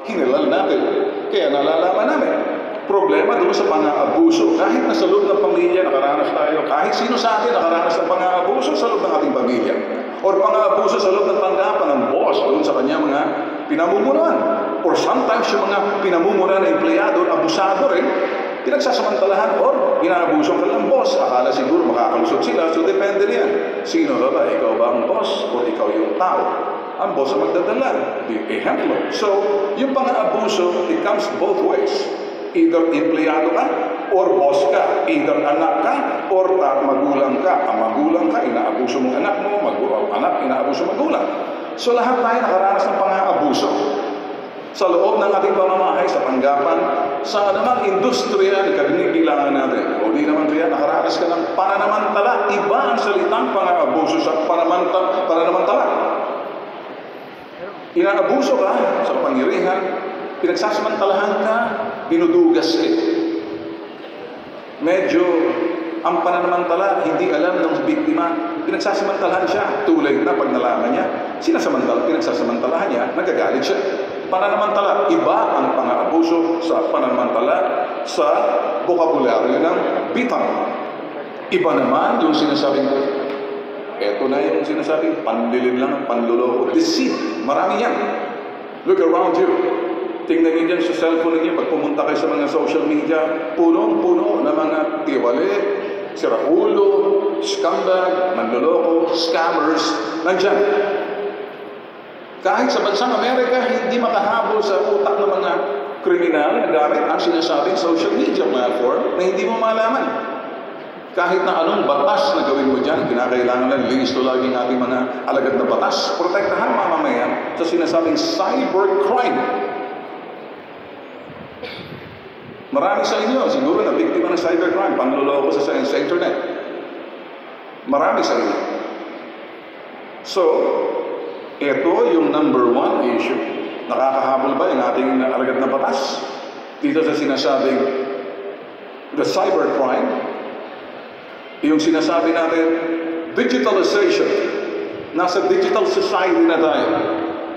hinilal natin. Kaya nalalaman namin. Problema doon sa pang-aabuso. Kahit nasa loob ng pamilya, nakaranas tayo. Kahit sino sa atin nakaranas ng pang-aabuso sa loob ng ating pamilya. Or pang-aabuso sa loob ng tanggapan ng boss doon sa kanya mga pinamumunuan. Or sometimes yung mga pinamumunuan na empleyado, abusado rin, pinagsasamantalahan or inaabuso ka ng boss. Akala siguro makakalusot sila. So depende niyan. Sino ba? Ikaw ba ang boss? O ikaw yung tao? Ang boss ang magdadala. Ehemplo. So, yung pang-aabuso, it comes both ways. Either empleyado ka, or boss ka. Either anak ka, or magulang ka. Ang magulang ka, inaabuso mong anak mo. Anak, inaabuso magulang. So, lahat tayo nakaranas ng pang-aabuso. Sa loob ng ating pamamahay, sa tanggapan, sa anumang industriya na kabinibilangan natin. O di naman kaya nakaranas ka ng pananamantala. Iba ang salitang pang-aabuso sa pananamantala. Inaabuso ka sa pangyarihan, pinagsasamantalahan ka, binudugas ka. Medyo ang pananamantala, hindi alam ng biktima, pinagsasamantalahan siya. Tulad na pag nalaman niya, pinagsasamantalahan niya, nagagalit siya. Pananamantala, iba ang pang-aabuso sa pananamantala sa bokabularyo ng bitang. Iba naman yung sinasabing, eto na yung sinasabing, panlilin lang, panluloko, deceit. Marami yan. Look around you. Tingnan niyo dyan sa cellphone niyo, pag pumunta kayo sa mga social media, punong-puno na mga tiwali, sirapulo, scumbag, manluloko, scammers, nandyan. Kahit sa bansang Amerika, hindi makahabol sa utak ng mga kriminal na gamit ang sinasabing social media platform na hindi mo malaman. Kahit na anong batas na gawin mo dyan, kinakailangan lang listo lagi ng ating mga alagad na batas. Protektahan mamamayan sa sinasabing cybercrime. Marami sa inyo, siguro na biktima ng cybercrime, panluloko sa internet. Marami sa inyo. So, ito yung number one issue. Nakakahabol ba yung ating alagad na batas? Dito sa sinasabing the cybercrime, yung sinasabi natin, digitalization. Nasa digital society na tayo.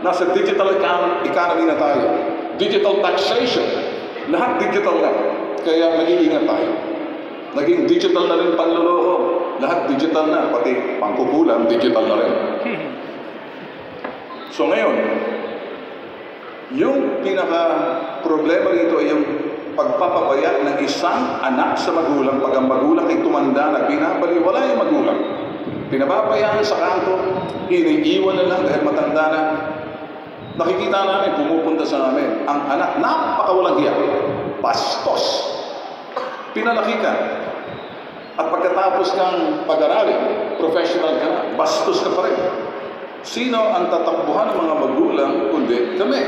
Nasa digital economy na tayo. Digital taxation. Lahat digital na. Kaya mag-iingat tayo. Naging digital na rin panluloko. Lahat digital na. Pati pangkukulam, digital na rin. So ngayon, yung pinaka-problema rito ay yung pagpapabaya ng isang anak sa magulang. Pag ang magulang ay tumanda na binabaliwala yung magulang. Pinababayaan sa kanto, iniiwan na lang dahil matanda na. Nakikita namin, pumupunta sa amin, ang anak, napakawalang hiya. Bastos. Pinalaki ka. At pagkatapos kang pag-aralin, professional ka na, bastos ka pa rin. Sino ang tatakbuhan ng mga magulang, kundi kami?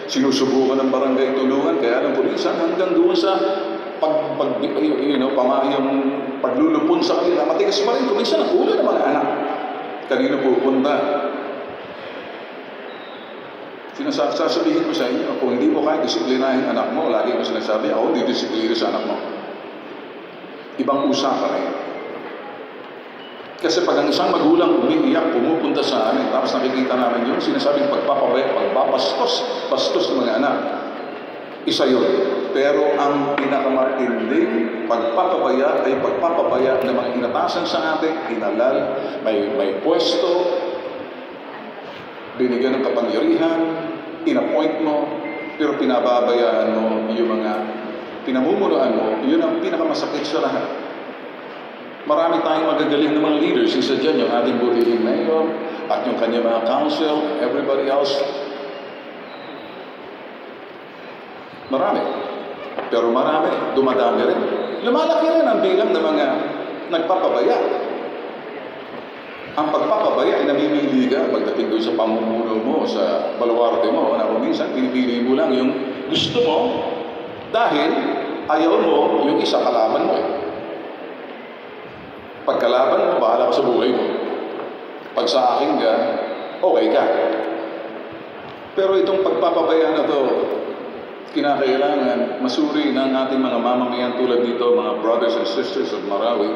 Sinusubukan ng barangay tulungan, kaya ng pulisan hanggang doon sa yung paglulupon sa kanila. Matigas pa rin, kuminsan ang ulo ng mga anak. Kanino pupunta? Sasabihin ko sa inyo, kung hindi mo kaya disiplinahin anak mo, lagi ko sinasabi, ako hindi disiplina sa anak mo. Ibang usapan na yun. Kasi pag ang isang magulang umiiyak, pumupunta sa amin, tapos nakikita namin yun, sinasabing pagpapabaya, bastos ng mga anak. Isa yun. Pero ang pinakamatinding pagpapabaya ay pagpapabaya ng mga inatasan sa atin, inalal, may pwesto, binigyan ng kapangyarihan, in-appoint mo, pero pinababayaan mo yung mga pinamumunuan mo, yun ang pinakamasakit sa lahat. Marami tayong magagaling ng mga leaders. Isa dyan yung ating butihing mayor at yung kanya mga council, everybody else. Marami. Pero marami, dumadami rin. Lumalaki rin ang bilang ng mga nagpapabaya. Ang pagpapabaya ay namimili ka pagdating doon sa pamumuno mo, sa baluarte mo, na minsan pinipili mo lang yung gusto mo dahil ayaw mo yung isa kalaban mo. Pagkalaban mo, bahala ka sa buhay mo. Pag sa akin ka, okay ka. Pero itong pagpapabaya na to, kinakailangan masuri ng ating mga mamamayan tulad dito, mga brothers and sisters of Marawi.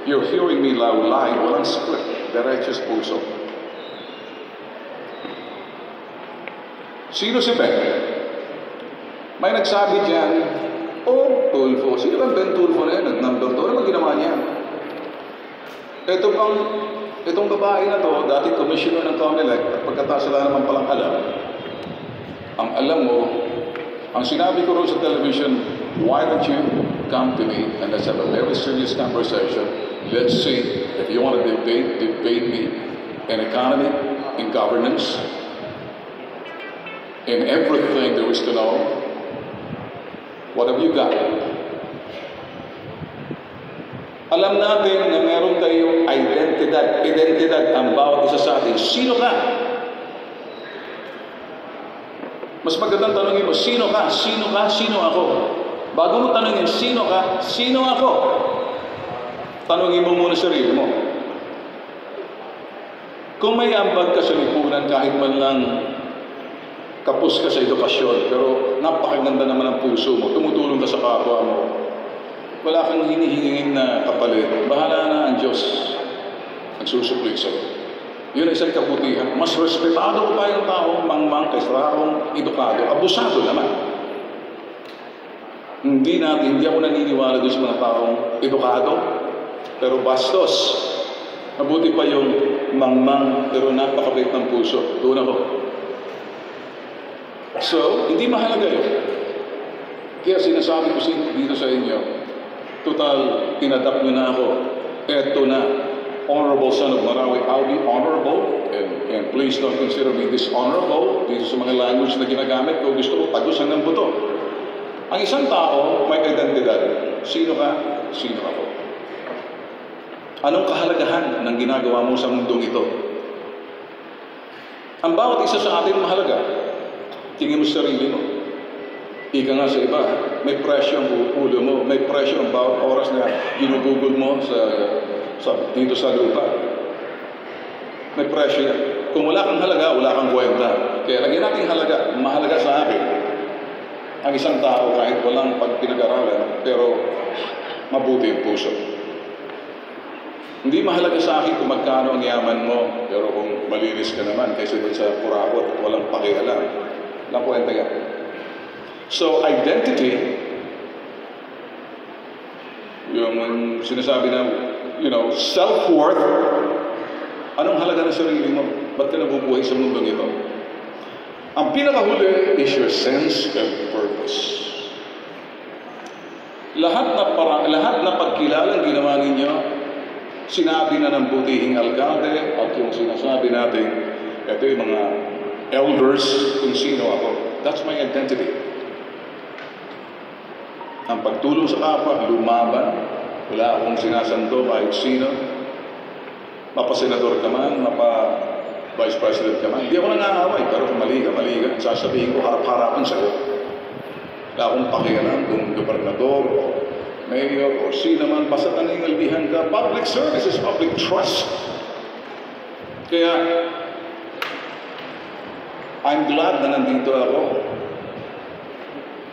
You're hearing me live, walang script, diretsyo sa puso. Sino si Ben? May nagsabi dyan, oh, Tulfo. Sino ba Ben Tulfo na yun? Nag-number 2. Ano ba ginawa niya? Itong babae na to, dati commissioner ng COMELEC, at pagkatapos wala naman palang alam. Ang alam mo, ang sinabi ko rin sa television, why don't you come to me and let's have a very serious conversation. Let's see if you want to debate me in economy, in governance, in everything there is to know. What have you got? Alam natin na meron tayong identidad ang bawat isa sa atin. Sino ka? Mas magandang tanongin mo, sino ka? Sino ka? Sino ako? Bago mo tanongin, sino ka? Sino ako? Tanongin mo muna sarili mo. Kung may ambag ka sa lipunan, kahit man lang kapos ka sa edukasyon, pero napakaganda naman ang puso mo, tumutulong ka sa kapwa mo, wala kang hinihingin na kapalit, bahala na ang Diyos nagsusupli sa'yo. Yun ay isang kabutihan. Mas respetado ko pa yung taong mangmang kaysa taong edukado. Abusado naman. Hindi ako naniniwala doon sa mga taong edukado, pero bastos. Mabuti pa yung mangmang, pero napakabait ng puso. Doon ako. So, hindi mahalaga yun. Kaya sinasabi ko dito sa inyo, total, inadapt nyo na ako. Eto na, honorable son of Marawi, I'll be honorable, and please don't consider me dishonorable. Dito sa mga language na ginagamit ko, gusto ko tagusan ng buto. Ang isang tao, may identidad. Sino ka? Sino ako? Anong kahalagahan ng ginagawa mo sa mundong ito? Ang bawat isa sa atin mahalaga. Tingin mo sa sarili mo. Ika nga sa iba, may presyo ang ulo mo, may presyo ang bawat oras na ginugugol mo dito sa lupa. May presyo yan. Kung wala kang halaga, wala kang kwenta. Kaya lagyan natin halaga, mahalaga sa akin. Ang isang tao kahit walang pagpinag-aralan, pero mabuti ang puso. Hindi mahalaga sa akin kung magkano ang yaman mo, pero kung malinis ka naman kaysa doon sa kurakot, walang pakialam. Walang kwenta yan. So, identity, yung sinasabi na, self-worth, anong halaga ng sarili mo? Ba't ka nabubuhay sa mundong ito? Ang pinakahuli is your sense of purpose. Lahat na pagkilalang ginawa ninyo, sinabi na ng butihing alkalde at yung sinasabi natin, ito yung mga elders kung sino ako. That's my identity. Ang pagtulong sa kapwa, lumaban, wala akong sinasanto kahit sino. Mapa-senador ka man, mapa-vice president ka man. Hindi ako nangaaway, pero kung mali ka, sasabihin ko harap-harapan sa'yo. Wala akong pakialam kung gobernador, mayor, o sino man, basta taningalbihan ka. Public service is public trust. Kaya, I'm glad na nandito ako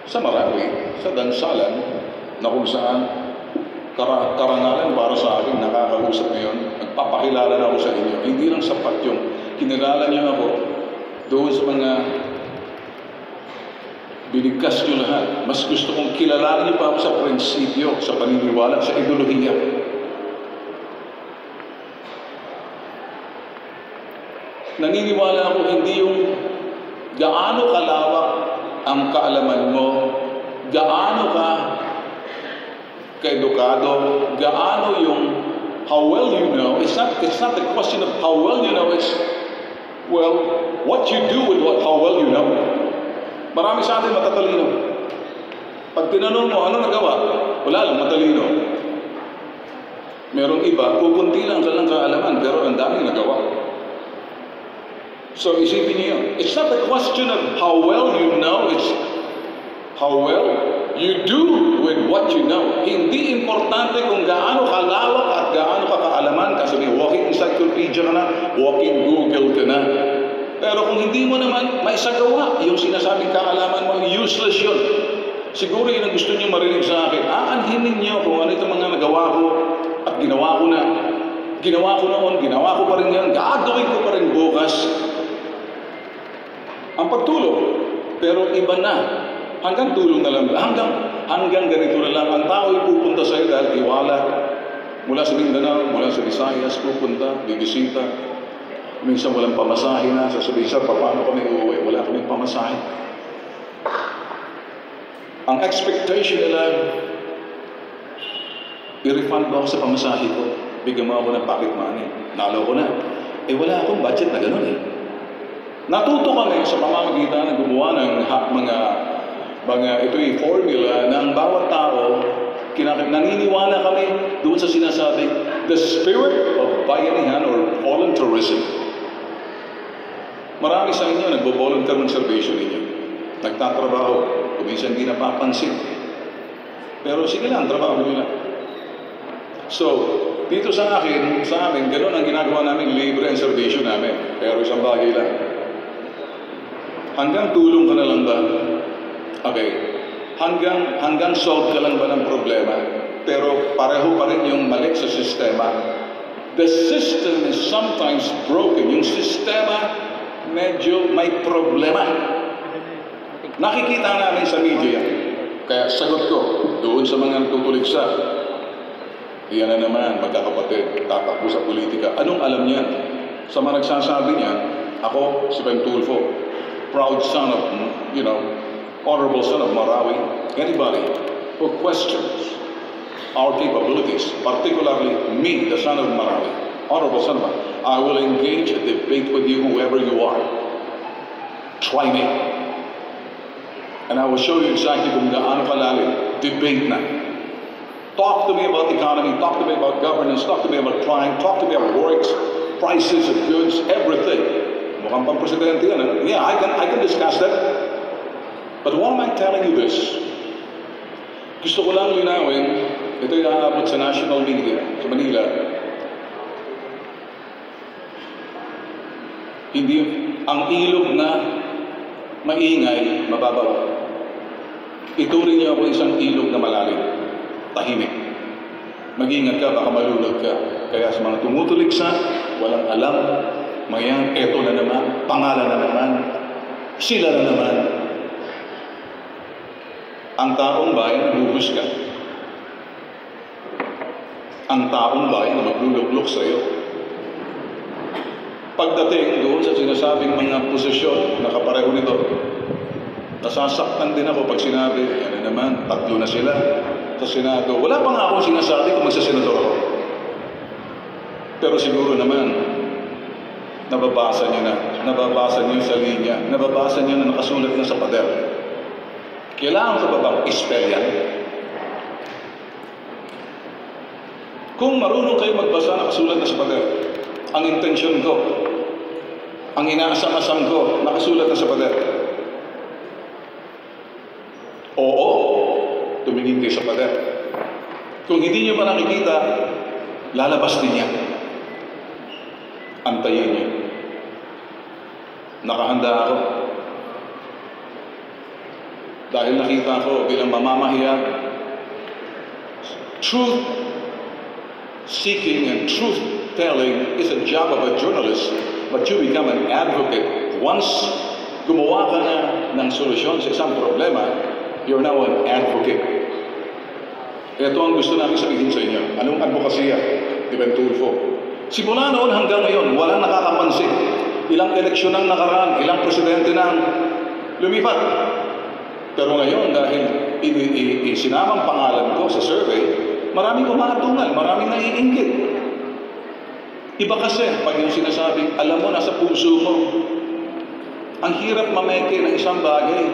sa Marawi, sa Dansalan, na kung saan karangalan para sa akin, nakakausap ngayon, nagpapakilala na ako sa inyo. Hindi lang sapat yung kinilala niyo ako doon sa mga binigkas niyo lahat. Mas gusto kong kilalanin niyo pa ako sa prinsipyo, sa paniniwala, sa ideolohiya. Naniniwala ako hindi yung gaano kalawak ang kaalaman mo, gaano ka kaedukado, gaano yung how well you know. It's not the question of how well you know, it's what you do with how well you know. Marami sa atin matatalino. Pag tinanong mo, ano nagawa? Wala lang, matalino. Merong iba, kukunti lang kaalaman, pero ang daming nagawa. So isipin niyo, it's not a question of how well you know, it's how well you do with what you know. Hindi importante kung gaano kalawak at gaano kaalaman, kasi may walking encyclopedia ka na, walking Google ka na. Pero kung hindi mo naman maisagawa yung sinasabing kaalaman mo, useless yun. Siguro yun ang gusto niyo marinig sa akin. Aanhinin niyo kung ano itong mga nagawa ko at ginawa ko na. Ginawa ko noon, ginawa ko pa rin yan, gagawin ko pa rin bukas. Ang pagtulong, pero iba na Hanggang tulong na lang, hanggang ganito na lang. Ang tao ay pupunta sa iyo dahil tiwala. Mula sa Mindanao, mula sa Visayas, pupunta, bibisita. Minsan walang pamasahe na, sasabihin, sir, paano kami uuwi? Wala kaming pamasahe. Ang expectation nila, i-refund mo ako sa pamasahe ko. Bigyan mo ako ng pocket money. Nalo ko na. Wala akong budget na gano'n eh. Natuto kami sa pamamagitan ng gumawa ng ito'y formula ng bawat tao, naniniwala kami doon sa sinasabing the spirit of bayanihan or voluntarism. Marami sa inyo nagbo-volunteer ng servisyo ninyo. Nagtatrabaho, kuminsan hindi napapansin. Pero sige lang, trabaho nila. So, dito sa amin, gano'n ang ginagawa namin, libre ang servisyo namin. Pero isang bagay lang. Hanggang tulong ka na lang ba? Okay. Hanggang solve ka lang ba ng problema? Pero pareho pa rin yung mali sa sistema. The system is sometimes broken. Yung sistema medyo may problema. Nakikita namin sa media. Kaya sagot ko, doon sa mga natutuligsa, iyan na naman, magkakapatid, tatakbo sa politika. Anong alam niyan? Sa mga nagsasabi niyan, ako, si Ben Tulfo, proud son of, honorable son of Marawi. Anybody who questions our capabilities, particularly me, the son of Marawi, honorable son of Marawi, I will engage a debate with you, whoever you are. Try me. And I will show you exactly kung gaano kalalim. Debate na. Talk to me about economy, talk to me about governance, talk to me about crime, talk to me about works, prices of goods, everything. Mukhang pang presidente yan. Yeah, I can discuss that. But why am I telling you this? Gusto ko lang linawin, ito'y aabot sa national media, sa Manila. Hindi, ang ilog na maingay, mababaw. Ituring niyo ako isang ilog na malalim, tahimik. Mag-ingat ka, baka malunod ka. Kaya sa mga tumutuligsa, walang alam, mayan, eto na naman, pangalan na naman, sila na naman. Ang taong bayan naguhusga. Ang taong bayan na magluluklok sa iyo. Pagdating doon sa sinasabing mga posisyon na kapareho nito, nasasaktan din ako pag sinabi, yan na naman, 3 na sila sa Senado. Wala pa nga akong sinasabi kung magsasenador ako. Pero siguro naman, nababasa niyo sa linya, nababasa niyo na nakasulat na sa pader. Kailangan ko ba bang i-spell yan? Kung marunong kayo magbasa, nakasulat na sa pader, ang intensyon ko, ang inaasam-asam ko, nakasulat na sa pader. Oo, tumingin kayo sa pader. Kung hindi niyo pa nakikita, lalabas din yan. Antayin niyo. Nakahanda ako. Dahil nakita ko bilang mamamahayag, truth seeking and truth telling is a job of a journalist, but you become an advocate. Once gumawa ka na ng solusyon sa isang problema, you're now an advocate. Ito ang gusto namin sabihin sa inyo. Anong advokasya? Di Ben Tulfo. Simula noon hanggang ngayon, walang nakakapansin. Ilang eleksyon ang nakaraan, ilang presidente nang lumipat. Pero ngayon, dahil isinamang pangalan ko sa survey, maraming kumatungal, maraming naiinggit. Iba kasi, pag yung sinasabing, alam mo, nasa puso mo, ang hirap mameke ng isang bagay.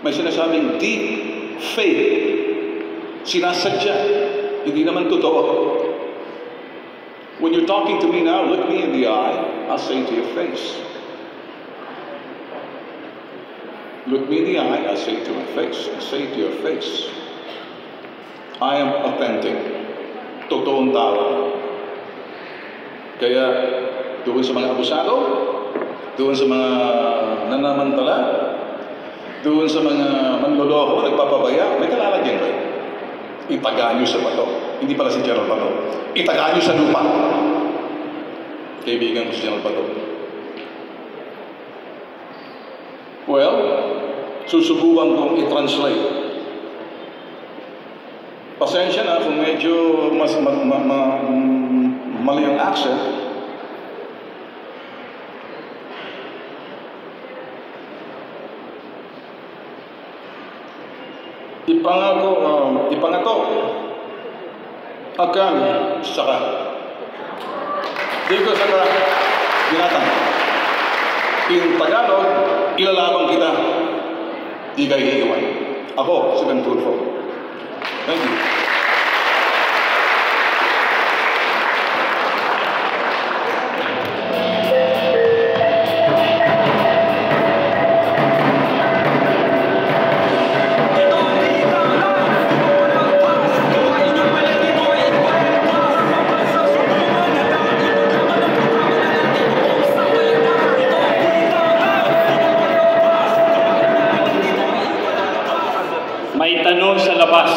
May sinasabing deep faith, sinasadya, hindi naman totoo. When you're talking to me now, look me in the eye, I'll say to your face. Look me in the eye, I say to my face, I say to your face, I am authentic. Totoong tao. Kaya, doon sa mga abusado, doon sa mga nanamantala, doon sa mga manloloko, nagpapabaya, may kalalagyan kayo. Itaga nyo sa bato. Hindi pala si General Bato. Itaga nyo sa lupa. Kaibigan ko si General Bato. Well, susubukan kong i-translate. Pasensya na kung medyo mali ang accent. Ipangato akan saka dito saka binatang in Tagalog ilalabang kita di kayo iiwan. Ako si Ben Tulfo. Thank you. May tanong sa labas.